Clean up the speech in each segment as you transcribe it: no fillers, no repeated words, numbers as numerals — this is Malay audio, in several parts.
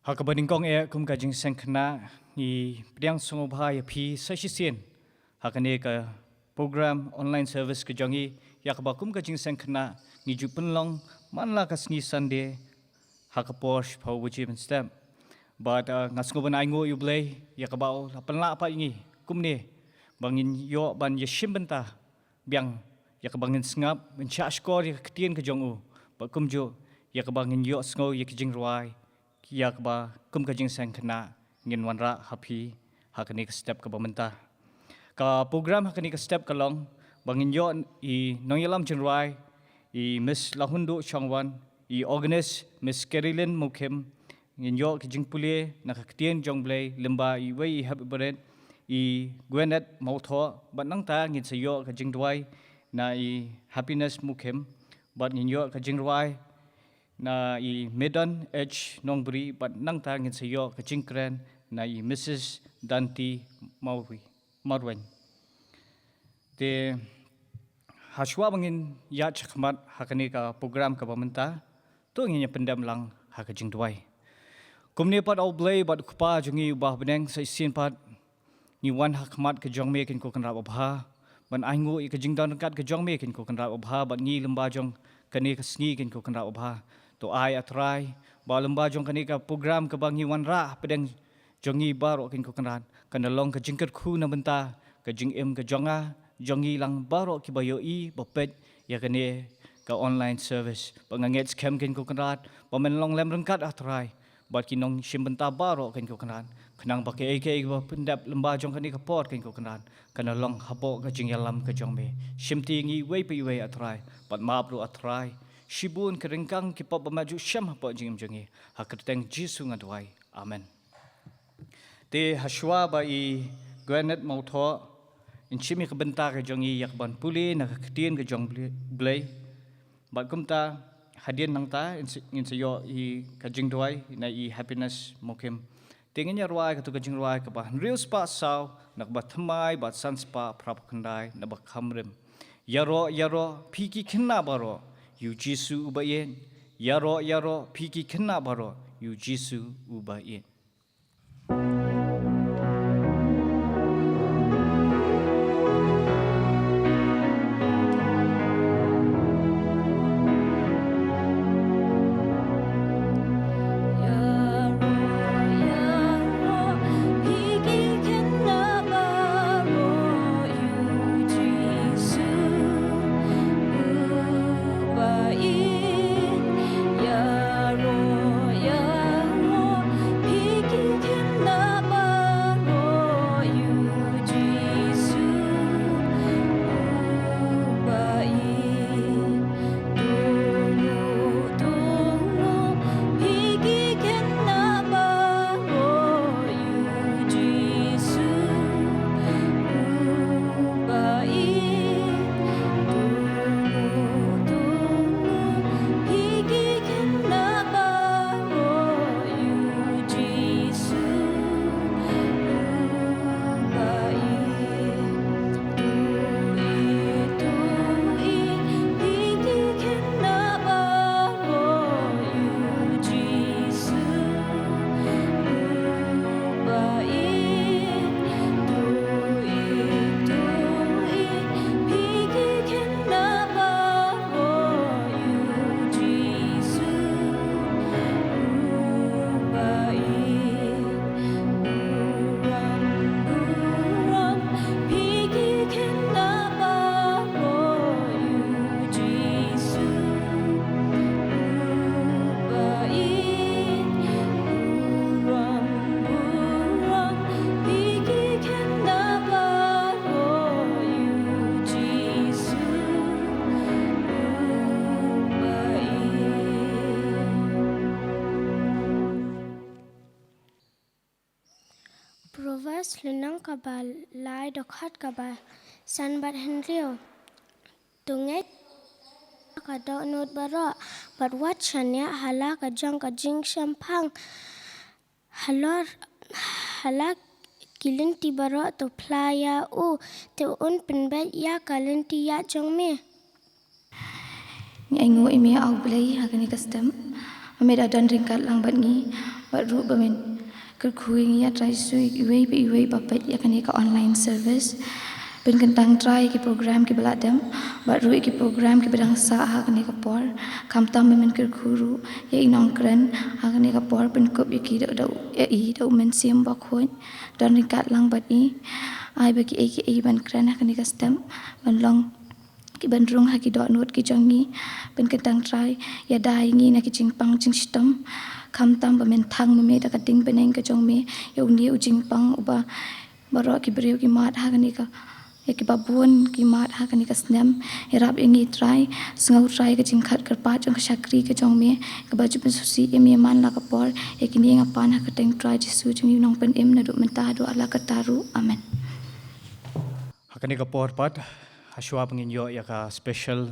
Hakabaningkong kum ka Jingiaseng Khynnah ni priang songobha ya phi sashisien hakane ka program online service ka jongi yakba kum ka Jingiaseng Khynnah ni jupenlong manla ka sni Sunday hakaposh phau wuji ben step but ngasngoban aingo yublay yakaba panla apa ingi kumne bangin yo ban yashim benta biang yakabangin sngap mencha skor yaktien ka jongu ba kumjo yakabangin yo sngo yakjing ruai yakba kum ka Jingiaseng Khynnah ngin wanra happy hakani ka step ka bamenta ka program hakani ka step kalong bangin yo I nongyalam jinruai I miss lahundo changwan I organist miss Caroline Mukim ngin yo ki jingpule nakaktien jonglei lemba I wei happy beret I gwenet mautho bat nang ta ngin sayo ka jingdwai na I happiness Mukim bat ngin yo ka jingruai na I Medan H Nongbri bat nang ta ngin sayo ka jingkren na I Mrs Danti Marwen te haswa bangin ya chakmat hakani ka program ka bamenta to ngin pendam lang haka jingdwai kumne pat oblay bat kupa jungi ubah beneng sa isin pat ni wan hakmat ka jongme kin ko kan rabha ban aingu I ka jingdan kat ka jongme kin ko kan rabha bat ni lemba jong kani ka sngi kin ko kan rabha to ai atrai ba lemba jong kani ka program ka bangi wan ra pedeng jongi baro kin ko kan ran kan long ka jingkat khu na benta ka jingem ka jonga jongi lang baro ki bayo I bopet ya kani ka online service panganget scam kin ko kan rat pamen long lem rengkat atrai bat kinong simbenta baro kin ko kan ran kenang pakai AK ba pendap lemba jong kani ka pot kin ko kan ran kan long hapo ka jingyalam ka jongme simti ngi wei pi wei atrai bat mapru atrai Shibun keringkang kipa pemaju syam apa jingim jongi hakreteng Jisu ngadwai amen te haswa ba I gwenet mautho inchimi ka benta ka jongi yakban puli na kaktin ka jong blay bat kumta hadien nang ta in sayo I ka jingdwai na I happiness mokim tingin ya ruai ka tu ka jingruai ka ba real spa saw nak ba thamai bat san spa prap khandai na ba khamrim yaro phiki Khynnah baro yu Jisu ubayen yaro phiki Khynnah baro yu Jisu ubayen SHILLONG kabal lai dokhat kabal san bat henrio tunget ka do not baro but what chanya hala ka jong ka jing shampang hala kilin ti baro to playa u te un penbet ya kalin ti ya jong me ni aingo imi au blai hagani custom ame da dan ringkat lang bat ni But ru bamin kerkuing ya try sui iwe bapat ya kan ka online service. Ben kentang try ki program ki beladam, but ru ki program ki bedang sa ha kan ka por. Kam tam men kerkuru ya inong kren ha kan ka por ben kop ki da men sim ba khoi. Dan ringkat lang bat I ai ba ki ban kren ha kan ka stem ban long ki ban rung ha ki dot note ki jongi ben kentang try ya dai ngi na ki jingpang jing stem. Kam tam ba men thang me da ka ding beneng ka jong me ya undi u jingpang uba baro ki breu ki mat ha kan ka ya ki babun ki mat ha kan ka snem irap ingi try sngau try ka jingkhat kar pa jong ka shakri ka jong me ka baju pen susi em man la ka por ya ki ni nga pan ha ka teng try jisu jong nong pen em na du mentah do ala ka taru amen. Hakani ka por pat haswa pengin yo ya ka special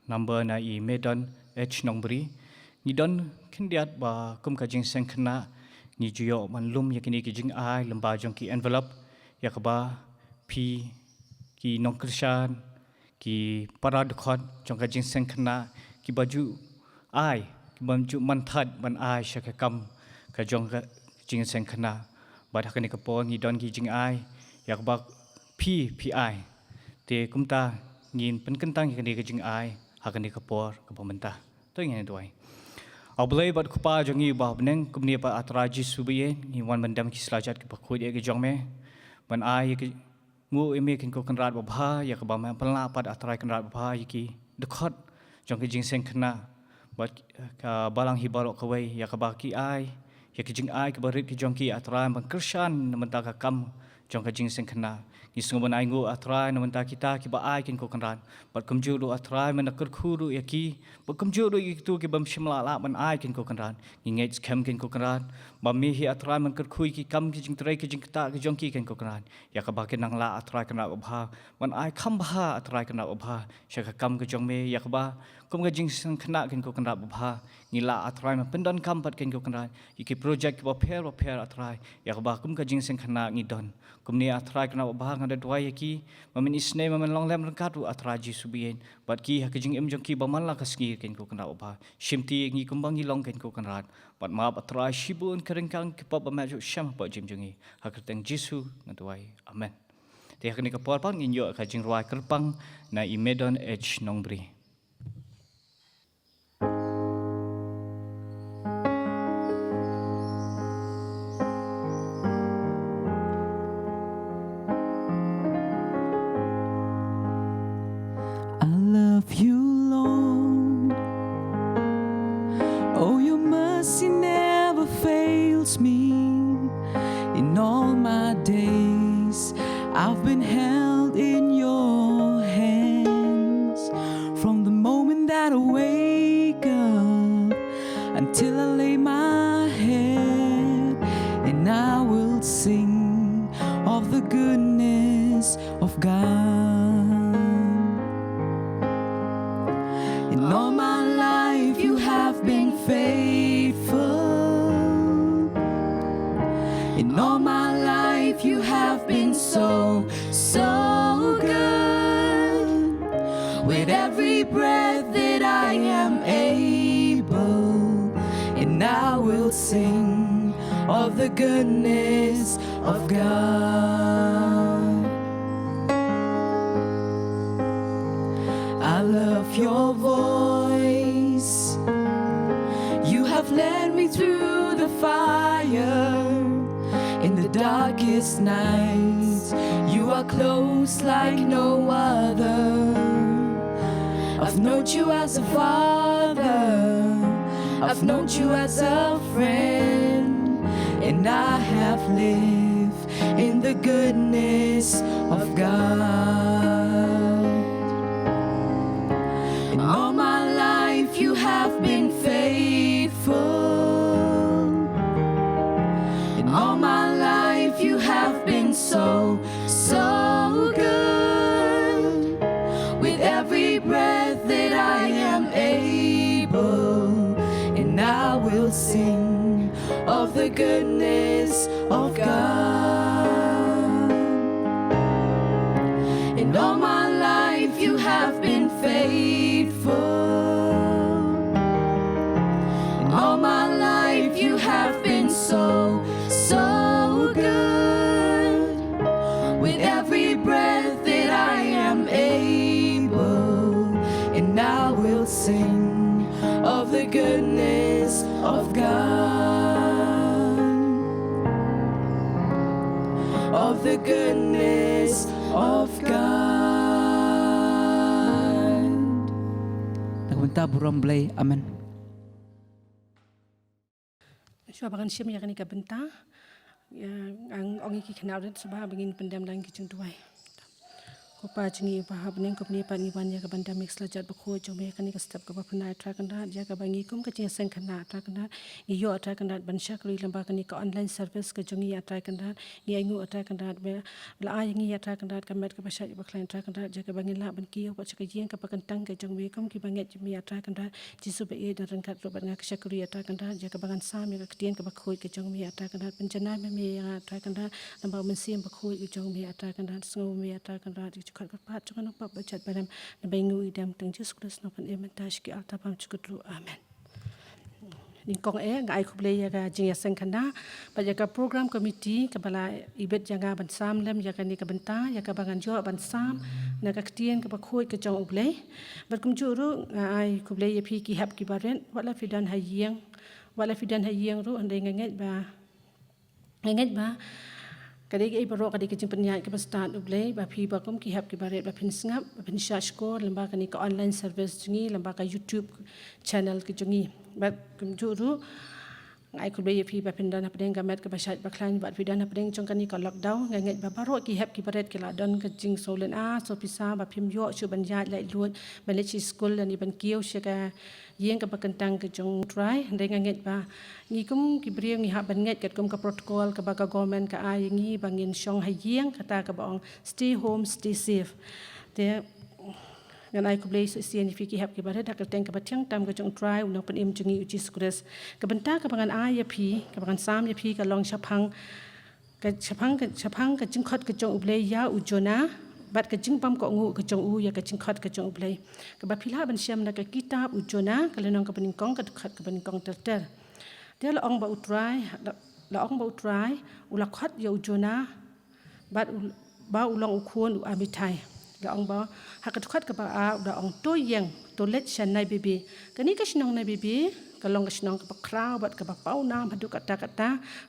number na I Medan H nombri ni don kindiat ba kum ka Jingiaseng Khynnah ni juyo manlum ya kini ki jing ai lemba jong ki envelope ya ka ba P ki nongkrishan ki paradkhot jong ka Jingiaseng Khynnah ki baju ai ki baju manthat ban ai syakam ka jong ka Jingiaseng Khynnah ba hakani ka por ni don ki jing ai ya ka ba PPI te kumta ngin pen kentang ki jing ai hakani ka por ka pementa to ngene doi au blai bat kupa jongi ba beneng kumni pa atraji subiye ni wan mandam ki slajat ki pakhoi ki jong me ban ai ki ngu eme kin ko kanrat ba bha ya ka ba ma pala pat atrai kanrat ba bha ki dekhot jong ki Jingiaseng Khynnah bat ka balang hi barok ka wei ya ka ba ki ai ya ki jing ai ka barit ki jong ki atrai ban kershan namenta ka kam jong ka Jingiaseng Khynnah ni sungo ban ai ngu atrai namenta kita ki ba ai kin ko kanrat bat kumju do atrai man akur khuru ya ki ba kumju do ki tu ki bam shimla la ban ai kin ko kanrat ni ngej kem kin ko kanrat ba mi hi atrai man kur khui ki kam ki jing trai ki jing ta ki jong ki kin ko kanrat ya ka ba kin nang la atrai kanrat ba bha ban ai kham bha atrai kanrat ba bha sha ka kam ki jong me ya ka ba kum ka Jingiaseng Khynnah kin ko kanrat ba bha ni la atrai man pendon kam pat kin ko kanrat ki project ba pher atrai ya ka ba kum ka Jingiaseng Khynnah ngi don kum ni atrai kanrat ba bha ngada dwai ki mamin isne mamin long lem rangkatu atraji subien bat ki ha kijing em jong ki ba man la ka ski kin ko kanrat ba shimti ngi kumbang ngi long kin ko kanrat bat ma atrai shibun kerengkang ki pa ba ma jo sham ba jim jongi ha kerteng jisu ngadwai amen te hakni ka por pang inyo ka jing rwai kerpang na I Medan H nombri. Love you, Lord. Oh, your mercy never fails me. In all my days, I've been held in your hands. From the moment that I wake up until I lay my head, and I will sing of the goodness of God. In all my life you have been faithful. In all my life you have been so good. With every breath that I am able, and I will sing of the goodness of God. I love your voice. You have led me through the fire. In the darkest nights, you are close like no other. I've known you as a father, I've known you as a friend, and I have lived in the goodness of God. In all my life you have been faithful. In all my life you have been so good. With every breath that I am able, and I will sing of the goodness of God. In all my life you have been faithful. In all my life you have been so goodness of God, of the goodness of God. Nagbanta buram blay, amen. So abakan siya miya kanika benta, ang ongi kikenal rin sa baha bangin pendam lang kicung tuai. Kupa jingi baha bening kup ni pan iwan ya kabanda mix lajat bakho jom ya kanika step kapa penai trakanda ya kabangi kum Jingiaseng Khynnah trakanda iyo trakanda bansha kali lamba kanika online service ke jongi ya trakanda ni aingu trakanda be la aingi ya trakanda kamet kapasha baklan trakanda ya kabangin la ban kiyo pak cakajien kapakantang ke jongi kum ki banget jimi ya trakanda jisu be e dan kat robat ngak syakuri ya trakanda ya kabangan sam ya ketien kabakho ke jongi ya trakanda penjana me ya trakanda lamba mensim bakho ke jongi ya trakanda sengu me ya trakanda kat pat jangan lupa baca dalam nabengu idam teng Yesus Kristus nopan ementash ki alta pam cukutru amen. Ningkong ngai kublay ya ka Jingiaseng Khynnah pada ka program komiti kepala ibet janga bansam lem ya ka ni ka benta ya ka bangan jo bansam na ka ktien ka bakhoi ka jong ublay berkum juru ngai kublay ya pi ki hap ki baren wala fidan hayeng ru andai ngenget ba kadang ai barok kadang kecing penyat ke start ublay ba pi ba kum ki hap ki baret ba pin sngap ba pin search ko lamba kani ka online service jungi lamba ka YouTube channel ke jungi ba kum juru ngai ku be pi ba pin dan apdeng gamet ke basat ba klan ba fidan apdeng jong kani ka lockdown ngai ba barok ki hap ki baret ke la don ke jing solen so pisa ba pim yo chu ban jat lai luot ba le chi school ni ban kieu she ka yeng ka bakantang ke jong try ndai ngai ba ni kum ki brieng ni ha ban nget ket kum ka protocol ka ba ka government ka ai ngi bangin shong ha yeng kata ka bang stay home stay safe te ngan ai ku blay sian fi ki hap ki bare dak teng ka batyang tam ka jong try unang pen im jungi uji skres ka benta ka bangan ai ya phi ka bangan sam ya phi ka long chapang ka jingkhot ka jong ublay ya ujona bat ka jingpam ko ngu ka jong u ya ka jingkhot ka jong ublay ka ba phila ban siam na ka kitab ujona ka lenong ka peningkong ka khat ka peningkong ter dia la ong ba utrai ula khat ya ujona bat ba ulong ukhon u amitai la ong ba hakat khat ka ba a da ong to yeng to let shan nai bibi kani ka shnong nai bibi ka long ka shnong ka kraw bat ka ba pau na badu kata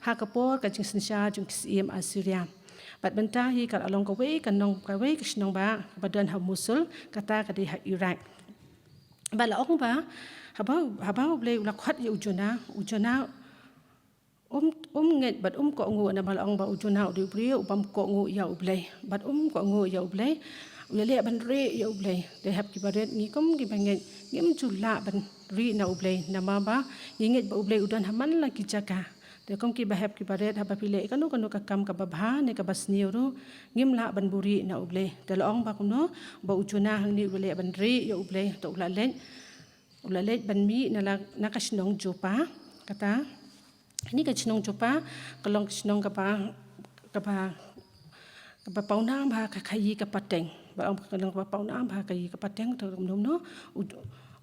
ha ka por ka jing sinsha jung sim asiria bat benta hi ka along ka we ka nong ka we ka shnong ba dan ha musul kata ka di ha Iraq ba la ong ba habau blay ula khat ya ujona nget bat ko ngu na bal ong ba ujona u bri ubam ko ngu ya ublay bat ko ngu ya ublay ule ban re ya ublay de hap ki baret ngi kum ki banget ngim chula ban ri na ublay na ma ba nget ba ublay udan haman la ki jaka de kum ki ba hap ki baret haba pile kanu ka kam ka babha ne ka basniuru ngim la ban buri na ublay de la ong ba kum no ba ujona hang ni ule ban re ya ublay to ula let ban mi na ka shnong jopa kata ini ka shnong jopa kalong shnong ka ba pauna ba ka khayi ka pateng ba kalong ka pauna ba khayi ka pateng to no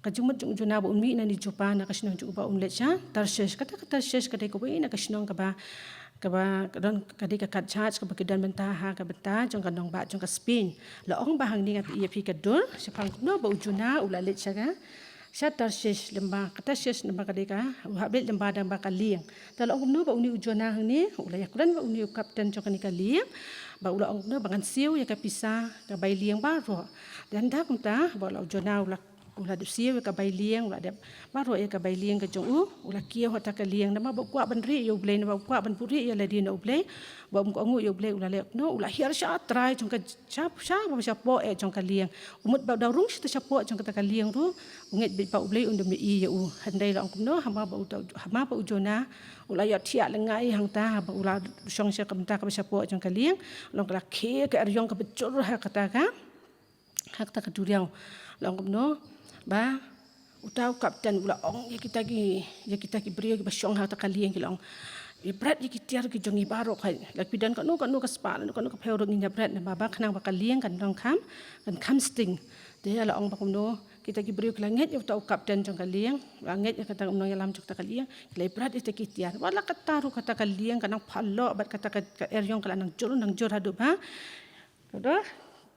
ka jumat juna ba ummi na ni jopa na ka shnong jopa let sha tarshesh kata ko na ka shnong ka ba don kadi ka kat charge ka bakidan benta ha ka benta jong ka nong ba jong ka spin la ong ba hang ni ngat ia pi ka dur sepang no ba ujuna ula let sha ga Shatar shesh lemba kata shesh lemba kadeka habet lemba dan bakal liang kalau ong no ba uni ujona hang ni ula yakran ba uni kapten jong ka liang ba ula ong no bangan siu ya ka pisa ka bai liang ba ro dan dak ta ba ula ujona ula de siu ka bai liang ula de ba ro ya ka bai liang ka jong ula kieu hata ka liang nama ba kwa ban ri yo blai nama kwa ban puri ya la di no blai ba ko ngu yo blai ula le no ula hiar sha trai jong ka sha ba sha po e jong ka liang umut ba da rung sha po jong ka liang ru nget bi pa ublay undum i ya u handai la ong no hama ba ujona ula ya tia lengai hang ta ba ula shong sha kam ta ka sha po jong ka liang long ka ke ka aryong ka becur ha kata ka hak ta ka duriau la ong no ba utau kapten ula ong ya kita ki beri ba shong ha ta ka liang ki long ibrat ya kitiar ki jongi barok hai lak pidan ka no ka spa no ka pheu ring nya brat na ba khnang ba ka liang kan dong kam sting de la ong ba kum no kita ki beri ka nget ya utau kapten jong ka liang nget ya kata no ya lam jok ta ka liang le ibrat ite kitiar wala kataru kata ka liang kanang phallo bat kata ka eryong kala nang jur hadu ba dodo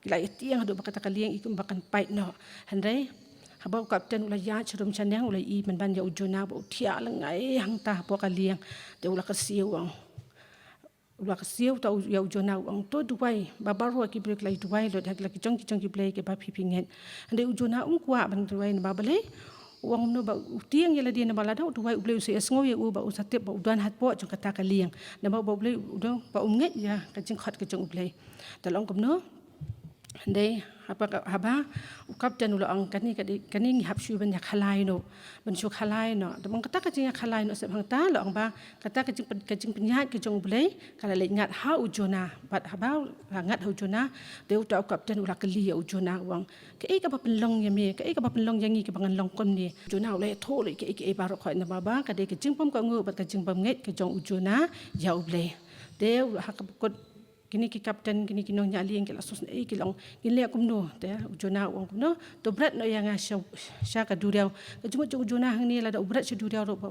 kila itiang hadu ba kata ka liang ikum bakan pait no handai habau kapten ula ya cerum canang ula I man ban ya ujona ba utia lengai hang ta po kaliang de ula kasiu ang ula kasiu ta ya ujona ang to duai ba baru ki break lai duai lo dak laki jong ki play ke ba pipingen ande ujona kwa ban duai na ba bale uang no ba utiang ya la dia na bala da duai uble se esngo ya u ba usatep ba udan hat po jong kata kaliang na ba uble udo ba umnget ya ka jing khat ke jong uble talong kom no ande haba kapten ula ang kani hap shu ban ya khalai no ban shu khalai no de bang kata ka jing khalai no se bang ta lo ang ba kata ka jing penyat ke jong uble kala le ngat ha ujona bat haba ngat ha ujona de uta kapten ula kali ya ujona wang ke ka ba penlong ya me ke ka ba penlong yang ke bangan long kom ni ujona ule tho le ke ba ro khoi na ba ka de ke jing pom ka ngu bat ka jing pom nget ke jong ujona ya uble de ha ka kot kini ki kapten kini kinong nyali yang kelasus nei kilong kinle kumno te ujona wong kumno to brat no yang sha ka duriau ke cuma ujona hang ni la da ubrat sha duriau ro ba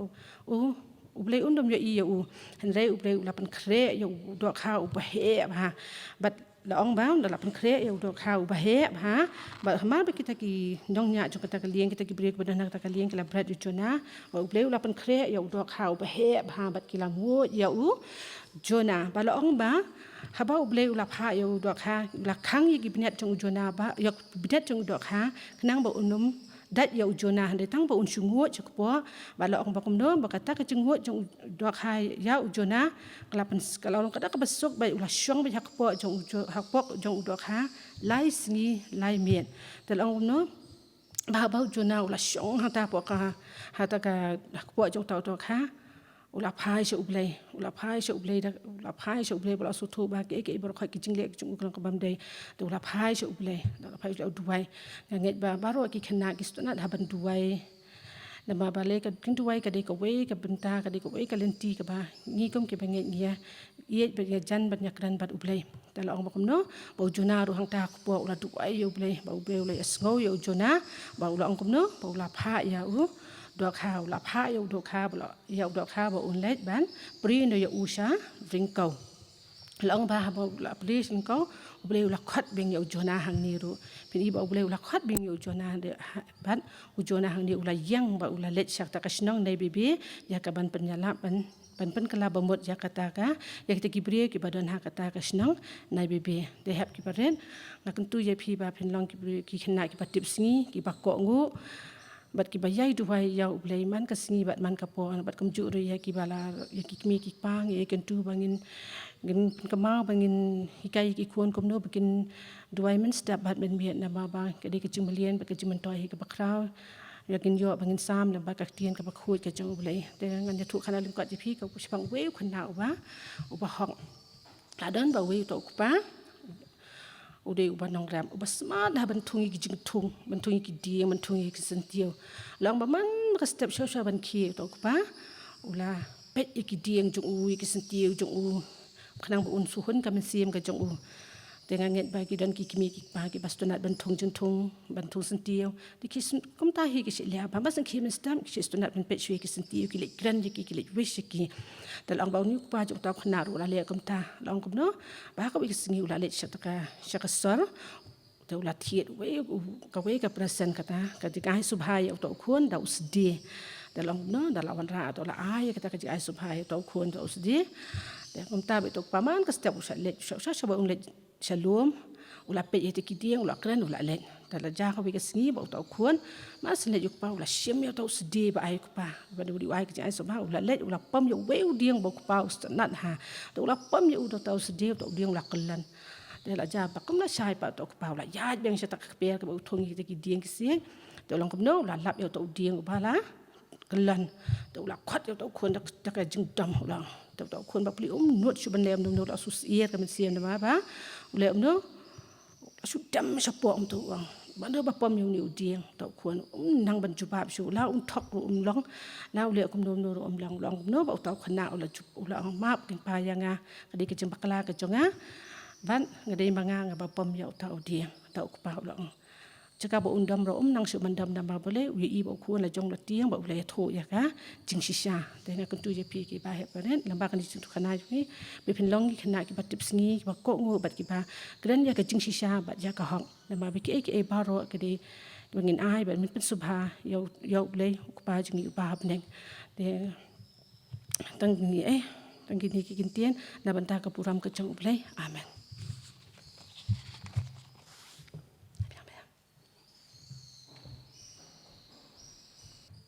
ublei undom ya I ya u hanrei ublei ulapan kre ya do kha u ba he ba bat la ong ba la lapan kre ya do kha u ba he ba ba ma ba kita ki nong nya jo kata kalieng kita ki break badan kata kalieng kala brat ujona ublei ulapan kre ya do kha u ba he ba bat kila mu ya u jona ba la ong ba haba uble ula pha yo do kha la khang yi gibnet jong ujona ba yok bidet jong do kha knang ba unum dat yo ujona hande tang ba un shungu chukpo ba la ong ba kumno ba kata ka chungu jong do kha ya ujona kalapan kalau kada ka besok ba ula shong ba hakpo jong hakpo jong do kha lai singi lai mien tal ong no ba ba ujona ula shong hata po ka hata ka hakpo jong tau do kha ula phai se ublei bala su thu ba ke bar kha ki jingle ki chung ka bam dei to ula phai se ublei duai nget ba baro ki Khynnah ki stuna da ban duai na ba bale ka king duai ka de ka we ka benta ka de ka we ka lenti ka ba ngi kom ke ba nget ngia ye ba ya jan ban yakran bat ublei ta la ong ba kom no ba ujona ru hang ta ko ula duai yo ublei ba ublei ula esngo yo ujona ba ula ong kom no ba ula pha ya u do kha la pha yo do kha ba yo do kha ba un let ban pri no yo usha ringko long ba ba la pri ringko uble la khat beng yo jona hang ni ru pin ba uble la khat beng yo jona de ban ujona hang ni ula yang ba ula let sak ta kasnong nei bibi ya ka ban penyala ban kala bamot ya kata ka ya kita kibre ki badan ha kata kasnong nei bibi de hap ki paren ngakan tu ye phi ba pin long ki Khynnah ki patip singi ki ba ko ngu bat ki bayai duai ya ublei man ka singi bat man ka po bat kam ju ri ya ki bala ya ki mi ki pang ye kan tu bangin gin kamau bangin hikai ki kuon kom no bikin duai man step bat ben miet na ba ka de ka jimalian ba ka jiman toy ka bakrau ya kin yo bangin sam na ba ka tien ka ba khoi ka jong ublei te ngan ya thu khana lim ka ji phi ka pang we Khynnah ba hong la dan ba we to pa ude uban nong ram ubas smart dah bantungi ki jingtung bantungi ki dia bantungi ki sentio lang ba man ka step sho ban ki to pa ula pet ki dia jong u ki sentio jong u khanang ba un su hun ka men sim ka jong u dengan nget ba ki dan ki kimi ki pa ki bastonat bantung jingtung bantung sentio di ki kom ta hi ki si lia ba mas ki men stam ki stonat ben pet shwe ki sentio ki le gran ki le wish ki dal ang ba ni pa jong ta Khynnah ru la le kom ta long kom no ba ka bi singi ula le shaka sor te ula thiet we ka present kata ka di kai subhai to khon da usdi dal long no dal awan ra to la ai kata ka di ai subhai to khon da usdi de kom ta be to paman ka step usha le sha ba un le Shalom ula pe yete kidiang ula kren ula len tala ja ka wika singi ba uta khon mas le juk pa ula shem ya tau sdi ba ai pa ba di wai ki ai so ba ula let ula pam yo we diang ba pa ustanat ha to ula pam yo uta tau sdi to diang ula klan tala ja pa kum na shai pa to pa ula ya beng sha tak pe ka ba thong ki kidiang ki si to long kum no ula lap yo to diang ba la klan to ula khat yo to khon tak ka jing dam ula to khon ba pli nuot shu ban lem no la su sier ka men siam na ba ule no su dam sapo tu wang bando ba pom yung ni udiang tau khon nang ban jubab su la thok ru long la ule kum no long no ba tau Khynnah ula jup ula map king pa yanga kadi ke jeng bakla ke jonga ban ngadai manga ba pom ya tau diang tau pa ula jaka ba undam ro nang su mandam dam ba bole wi I ba khon la jong la tiang ba ule tho ya ka jing shisha te na kan tu je pi ki ba he paren lamba kan ji tu Khynnah ni be pin long ki Khynnah ki ba tip singi ba ko ngo ba ki ba gran ya ka jing shisha ba ja ka hong lamba be ki ba ro ke de bangin ai ba min pensubha yau lei kupa jingi upah beneng de tang ni tang ni kikintian na banta ka puram ka jang uplay amen.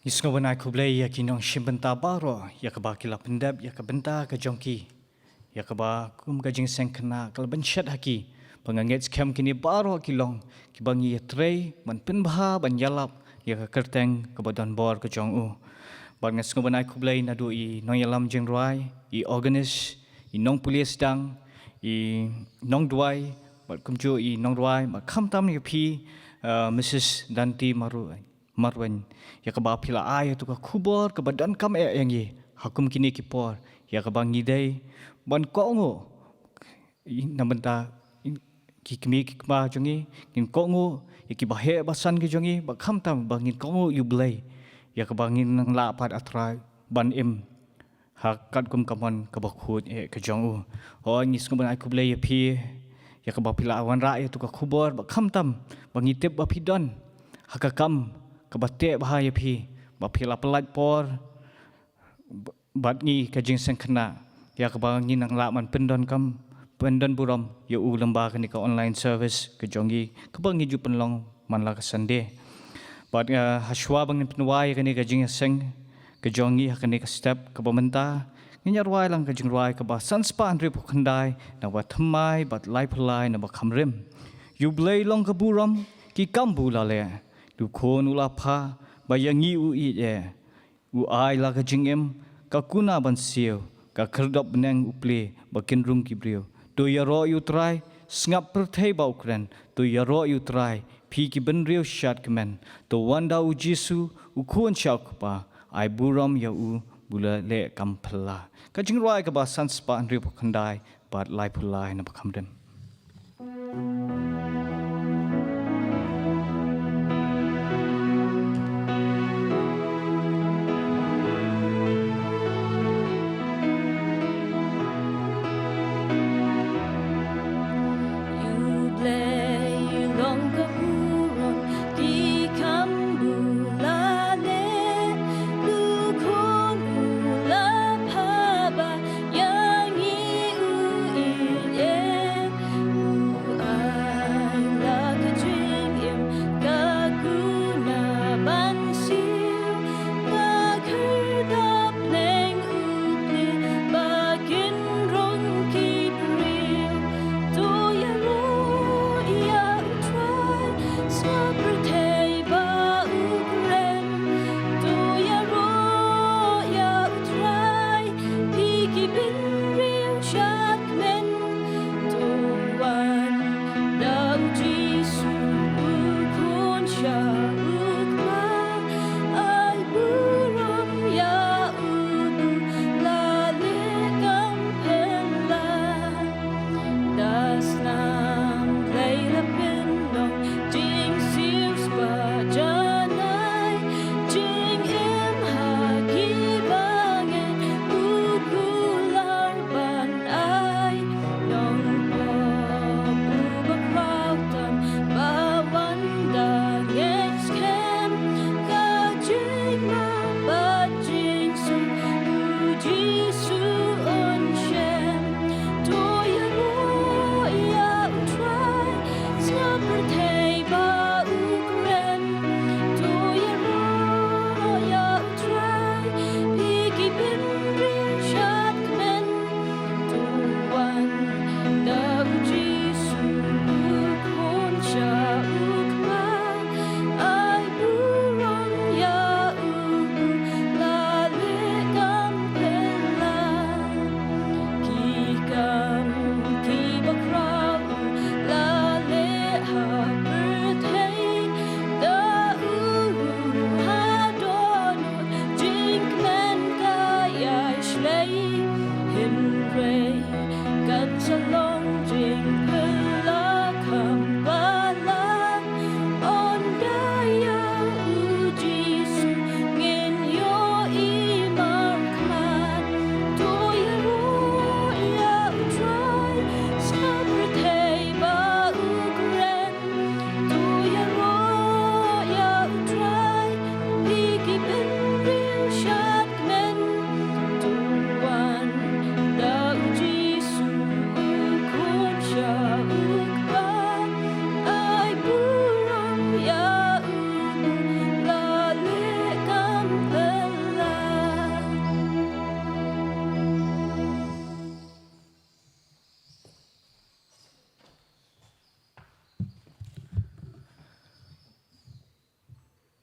Isngo banai kublai ya kinong shimbenta baro ya ka bakila pendap ya ka benta ka jongki ya ka ba kum ka jingseng kena kal benchat haki pangangget scam kini baro kilong ki bangi ya trei man penbha ban yalap ya ka kerteng ka badan bor ka jong u ban ngasngo banai kublai na do I nong yalam jeng rai I organist I nong pulis dang I nong duai bat kumjo I nong duai ma kham tam ni pi Mrs Danti Marwen ya ka ba pila ay tu ka khubor ka badan kam yang ye hakum kini ki por ya ka bangi dai ban ko ngo namenta ki kmi ki ba jongi kin ko ngo ki ba he basan ki jongi ba kham tam bangin ko ngo yu blai ya ka bangin nang la pat atrai ban im hakat kum kamon ka ba khut ka jong u ho ngis ko ban ai ku blai ya pi ya ka ba pila awan ra ya tu ka khubor ba kham tam bangi tep ba pidon hakakam kabate bahaya pi bapila pelat por batngi kajing sengkena ya kebangi nang lakman pendon buram ya u lemba ka online service kejongi kebangi ju penlong manla kesande bat haswa bangin penwai ka kajing seng kejongi hakani ka step ke pementa nginyar wai lang kajing wai ka ba sanspa andri pukandai na wa thamai bat lai pulai na ba khamrem you blai long ka buram ki kambu la le du kon ula pha bayangi u u ai la ka jingem ka kuna ban siu ka kherdop neng uple bakin rum ki brio to yaro yu try snap per thei ba ukren to yaro yu try phi ki ben rio shat kemen to wanda u jisu u khon chak pa ai buram ya u bula le kampla ka jingrai ka ba sans pa andri pokhandai bat lai pulai na pakhamdem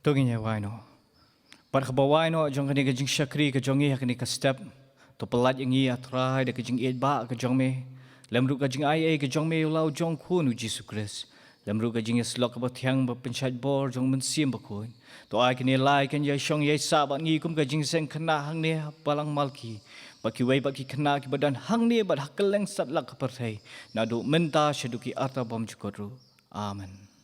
Tunginya waino. Bar khabawaino jong kani kajing syakri ka jongi hakani ka step to pelat yangi atrai da kajing eat ba ka jongme lemru kajing ai ka jongme ulau jong khun u Jesus Christ lemru kajing slok ba thiang ba penchat bor jong men sim ba khun to ai kani lai kan ya shong ye sa ba ngi kum kajing seng Khynnah hang ne Balang Malki ba ki wei ba ki Khynnah ki badan hang ne ba hakeleng sat lak ka parthai na du menta shaduki arta bom jukotru amen.